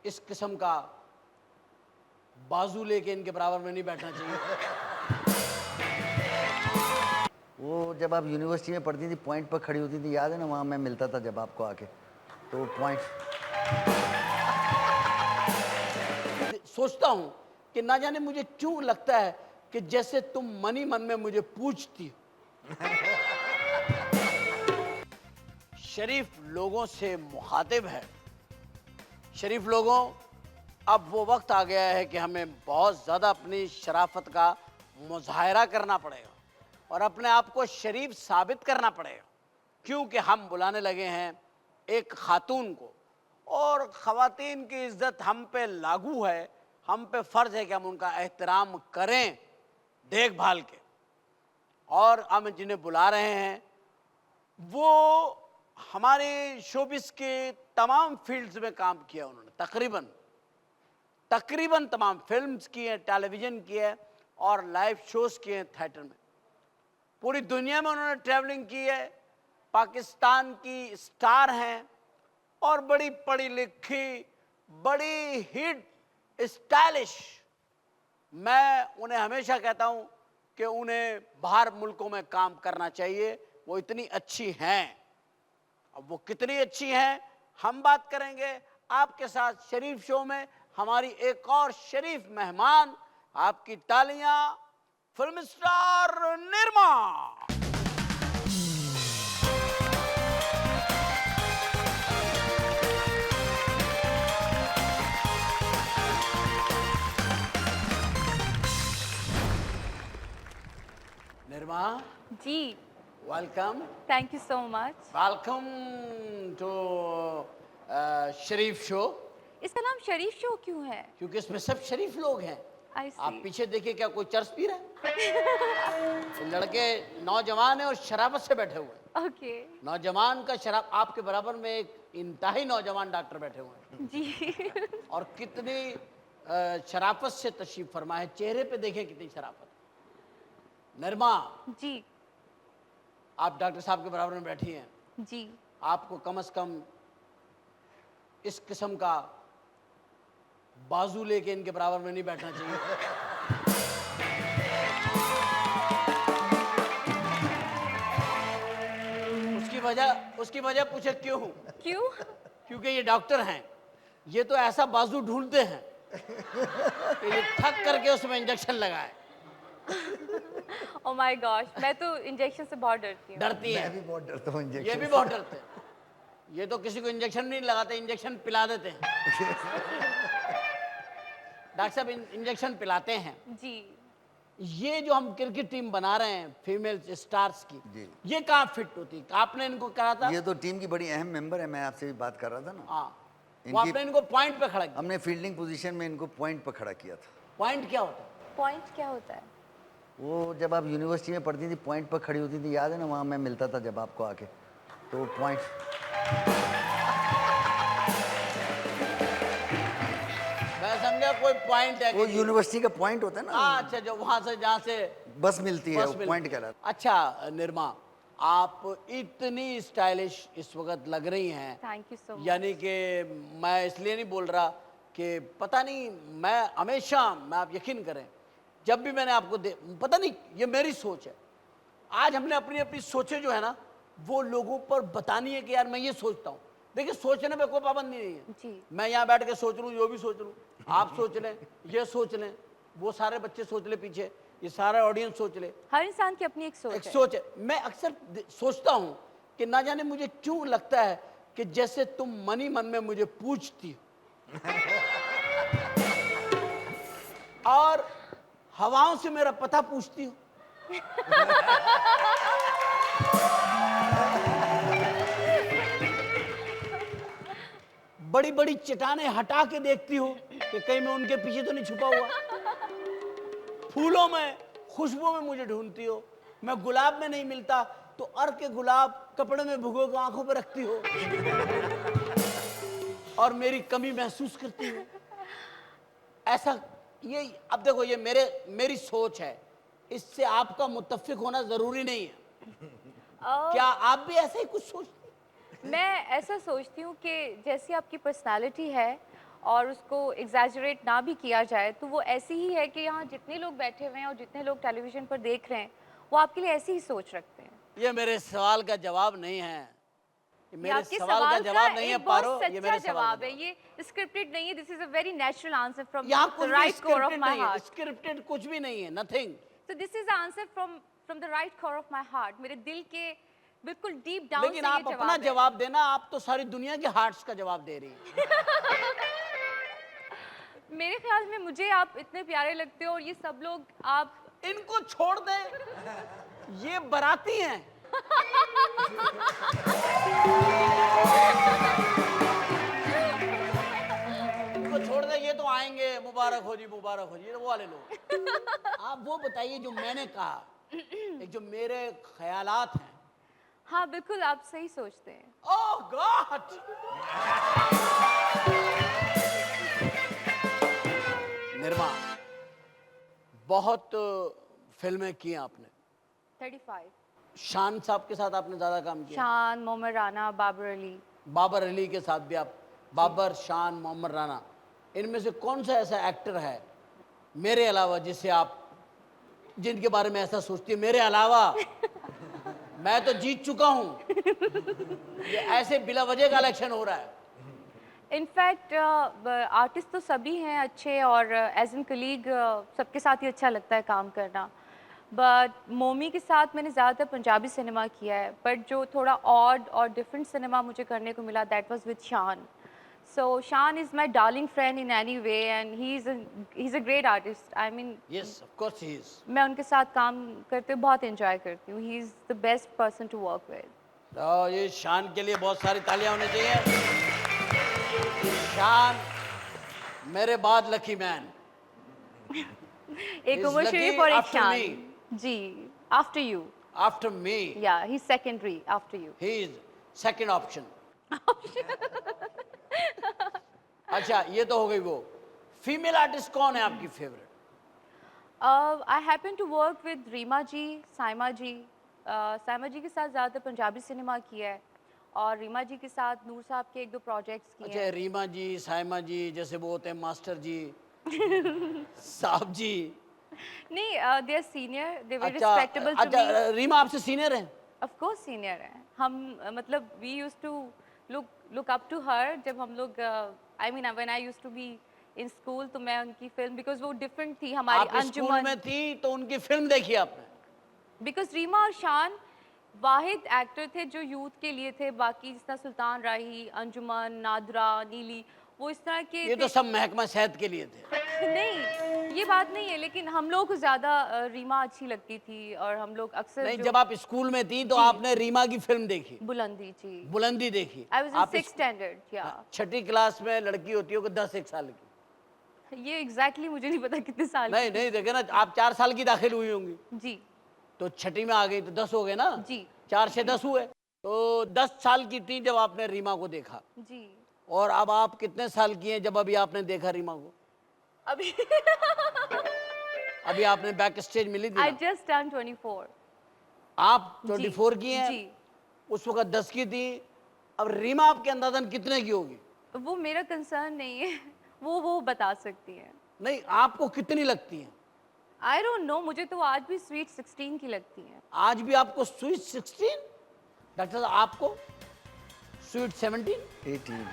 इस किस्म का बाजू लेके इनके बराबर में नहीं बैठना चाहिए। वो जब आप यूनिवर्सिटी में पढ़ती थी पॉइंट पर खड़ी होती थी, याद है ना? वहाँ मैं मिलता था जब आपको आके, तो पॉइंट सोचता हूं कि ना जाने मुझे क्यों लगता है कि जैसे तुम मन ही मन में मुझे पूछती हो। शरीफ लोगों से मुखातिब है। शरीफ लोगों, अब वो वक्त आ गया है कि हमें बहुत ज़्यादा अपनी शराफत का मुजाहरा करना पड़ेगा और अपने आप को शरीफ साबित करना पड़ेगा, क्योंकि हम बुलाने लगे हैं एक खातून को और ख़वातीन की इज़्ज़त हम पे लागू है। हम पे फ़र्ज़ है कि हम उनका एहतराम करें देखभाल के। और हम जिन्हें बुला रहे हैं वो हमारे शोबिस के तमाम फील्ड्स में काम किया उन्होंने, तकरीबन तमाम फिल्म्स की हैं, टेलीविज़न की है और लाइव शोज़ किए हैं थिएटर में। पूरी दुनिया में उन्होंने ट्रैवलिंग की है। पाकिस्तान की स्टार हैं और बड़ी पढ़ी लिखी, बड़ी हिट, स्टाइलिश। मैं उन्हें हमेशा कहता हूं कि उन्हें बाहर मुल्कों में काम करना चाहिए, वो इतनी अच्छी हैं। अब वो कितनी अच्छी हैं हम बात करेंगे आपके साथ शरीफ शो में। हमारी एक और शरीफ मेहमान, आपकी तालियां film star Nirma. Nirma, ji, welcome. Thank you so much. Welcome to Sharif show. इसका नाम शरीफ शो क्यों है? क्योंकि इसमें सब शरीफ लोग हैं। आई आप सी। पीछे देखिए, क्या कोई चर्च पी रहा है? ये लड़के नौजवान हैं और शराबत से बैठे हुए हैं। ओके। नौजवान का शराब, आपके बराबर में एक इंतहाई नौजवान डॉक्टर बैठे हुए हैं जी। और कितनी शराफत से तशरीफ फरमा है। चेहरे पे देखें कितनी शराफत। निर्मा, जी। आप डॉक्टर साहब के बराबर में बैठी हैं। जी। आपको कम से कम इस किस्म का बाजू लेके इनके बराबर में नहीं बैठना चाहिए। उसकी वजह पूछे क्यों? क्यों? क्योंकि ये डॉक्टर हैं। ये तो ऐसा बाजू ढूंढते हैं कि ये थक करके उसमें इंजेक्शन लगाए। ओह माय गॉश, मैं तो इंजेक्शन से बहुत डरती हूँ। डरती मैं हैं। भी बहुत डरता हूँ ये इंजेक्शन भी से। बहुत डरते हैं। ये तो किसी को इंजेक्शन नहीं लगाते, इंजेक्शन पिला देते हैं। डॉक्टर साहब इंजेक्शन पिलाते हैं। जी। ये जो हम क्रिकेट टीम बना रहे हैं फीमेल स्टार्स की, जी। ये कहाँ फिट होती है? आपने इनको करा था? ये तो टीम की बड़ी अहम मेंबर है, मैं आपसे भी बात कर रहा था ना। हाँ, वो इनकी आपने इनको पॉइंट पे खड़ा किया। हमने फील्डिंग पोजीशन में इनको पॉइंट पर खड़ा किया था। पॉइंट क्या होता है? पॉइंट क्या होता है? वो जब आप यूनिवर्सिटी में पढ़ती थी पॉइंट पर खड़ी होती थी, याद है ना? वहाँ मैं मिलता था जब आपको आके, तो पॉइंट मैं समझा कोई पॉइंट है वो कि यूनिवर्सिटी का पॉइंट होता है ना। अच्छा, जो वहां से जहाँ से बस मिलती है, बस वो मिल। पॉइंट कहलाता अच्छा निर्मा, आप इतनी स्टाइलिश इस वक्त लग रही हैं। Thank you so much. यानी कि मैं इसलिए नहीं बोल रहा कि पता नहीं, मैं हमेशा, मैं आप यकीन करें, जब भी मैंने आपको पता नहीं, ये मेरी सोच है। आज हमने अपनी अपनी सोचें जो है ना, वो लोगों पर बतानी है कि यार मैं ये सोचता हूँ। देखिए, सोचने में कोई पाबंदी नहीं है। जी। मैं यहाँ बैठ के सोच लूँ, जो भी सोच लूँ, आप सोच लें, ये सोच लें, वो सारे बच्चे सोच ले पीछे, ये सारा ऑडियंस सोच ले। हर इंसान की अपनी एक सोच एक है। सोच है। मैं अक्सर सोचता हूँ कि ना जाने मुझे क्यों लगता है कि जैसे तुम मन ही मन में मुझे पूछती हो और हवाओं से मेरा पता पूछती हो। बड़ी बड़ी चट्टानें हटा के देखती हो कि कहीं मैं उनके पीछे तो नहीं छुपा हुआ। फूलों में, खुशबू में मुझे ढूंढती हो। मैं गुलाब में नहीं मिलता तो अर्क के गुलाब कपड़े में भिगो के आंखों पे रखती हो और मेरी कमी महसूस करती हो। ऐसा, ये अब देखो, ये मेरी सोच है, इससे आपका मुत्तफिक होना जरूरी नहीं है। क्या आप भी ऐसे ही कुछ सोचते? मैं ऐसा सोचती हूँ कि जैसी आपकी पर्सनालिटी है और उसको एग्जैजरेट ना भी किया जाए तो वो ऐसी ही है कि यहाँ जितने लोग बैठे हुए हैं और जितने लोग टेलीविज़न पर देख रहे हैं वो आपके लिए ऐसी ही सोच रखते हैं। ये मेरे सवाल का जवाब नहीं है, ये ये मेरे आपके सवाल का जवाब नहीं है एक पारो, बहुत ये सच्चा मेरे सवाल का जवाब है, ये स्क्रिप्टेड नहीं है। This is a very natural answer from यहाँ द कुछ भी right core of scripted my नहीं है, हार्ट। स्क्रिप्टेड कुछ भी नहीं है, nothing. So this is the answer from the right core of my heart. मेरे दिल के बिल्कुल डीप डाउन लेकिन से ये आप अपना जवाब है। जवाब देना, आप तो सारी दुनिया के हार्ट्स का जवाब दे रही हैं। मेरे ख्याल में मुझे आप इतने प्यारे लगते हो और ये सब लोग आप इनको छोड़ दे, ये बराती हैं। इनको छोड़ दे, ये तो आएंगे, मुबारक हो जी, मुबारक हो जी, ये तो वो वाले लोग। आप वो बताइए जो मैंने कहा, एक जो मेरे ख्यालात हैं। हाँ बिल्कुल आप सही सोचते हैं। ओह गॉड, निर्मा, बहुत फिल्में की हैं आपने। 35। शान साहब के साथ आपने ज्यादा काम किया। शान, मोहम्मद राना, बाबर अली। बाबर अली के साथ भी आप, बाबर, शान, मोहम्मद राना, इनमें से कौन सा ऐसा एक्टर है मेरे अलावा जिसे आप, जिनके बारे में ऐसा सोचती है मेरे अलावा मैं तो जीत चुका हूं, ये ऐसे बिला वजह का इलेक्शन हो रहा है। इनफैक्ट आर्टिस्ट तो सभी हैं अच्छे और एज एन कलीग सबके साथ ही अच्छा लगता है काम करना। बट मोमी के साथ मैंने ज़्यादातर पंजाबी सिनेमा किया है, बट जो थोड़ा ऑड और डिफरेंट सिनेमा मुझे करने को मिला दैट वाज विद शान। सो शान is my darling friend in any way and he is a great artist. I mean yes, of course he is. मैं उनके साथ काम करते हुए बहुत एंजॉय करती हूँ। He is the best person to work with. तो ये शान के लिए बहुत सारी तालियां होनी चाहिए। शान मेरे बाद लकी मैन। एक He's उमर lucky शरीफ और एक after शान। me. जी, आफ्टर यू। आफ्टर मी या he secondary after you. He is second option. अच्छा, ये तो हो गई वो। फीमेल आर्टिस्ट कौन है आपकी favourite? I happen to work with Reema ji, Saima ji. Saima ji के साथ ज़्यादातर पंजाबी सिनेमा किया है और रीमा जी के साथ नूर साहब के एक दो प्रोजेक्ट्स किए अच्छा, हैं। रीमा जी, साइमा जी, जैसे वो होते हैं मास्टर जी, साहब जी। नहीं, they are senior, they very अच्छा रिस्पेक्टेबल टू अच्छा, मी। रीमा आपसे सीनियर है? ऑफ कोर्स सीनियर हैं हम। मतलब we use to look up to her. जब हम लोग I mean when I use to be in school तो मैं उनकी फिल्म, बिकॉज वो डिफरेंट थी हमारी आप स्कूल अंजुमन। में थी तो उनकी फिल्म देखी आपने? बिकॉज रीमा और शान वाहिद एक्टर थे जो यूथ के लिए थे। बाकी जिस तरह सुल्तान राही, अंजुमन, नादरा, नीली, वो इस तरह के ये थे। तो सब महकमा शहद के लिए थे। नहीं, ये बात नहीं है, लेकिन हम लोग को ज़्यादा रीमा अच्छी लगती थी और हम लोग अक्सर नहीं, जो जब आप स्कूल में थी तो जी। आपने रीमा की फिल्म देखी, बुलंदी जी। बुलंदी देखी। आई वाज इन आप 6th स्टैंडर्ड। या छठी क्लास में लड़की होती है 10-1 साल की। ये एग्जैक्टली मुझे नहीं पता कितने साल नहीं नहीं, देखे ना, आप 4 साल की दाखिल हुई होंगी की। जी तो छठी में आ गई तो 10 हो गए ना। जी 4 से 10 हुए, तो 10 साल की थी जब आपने रीमा को देखा। जी। और अब आप कितने साल की हैं जब अभी आपने देखा रीमा को? अभी अभी आपने बैक स्टेज मिली थी आई ना? Just turn 24। आप जी, 24 की हैं, जी। उस वक्त 10 की थी। अब रीमा आपके अंदाजन कितने की होगी? वो मेरा कंसर्न नहीं है, वो बता सकती है। नहीं, आपको कितनी लगती हैं? आई डोंट नो, मुझे तो आज भी स्वीट 16 की लगती है। आज भी आपको स्वीट 16? डॉक्टर साहब आपको स्वीट 17? 18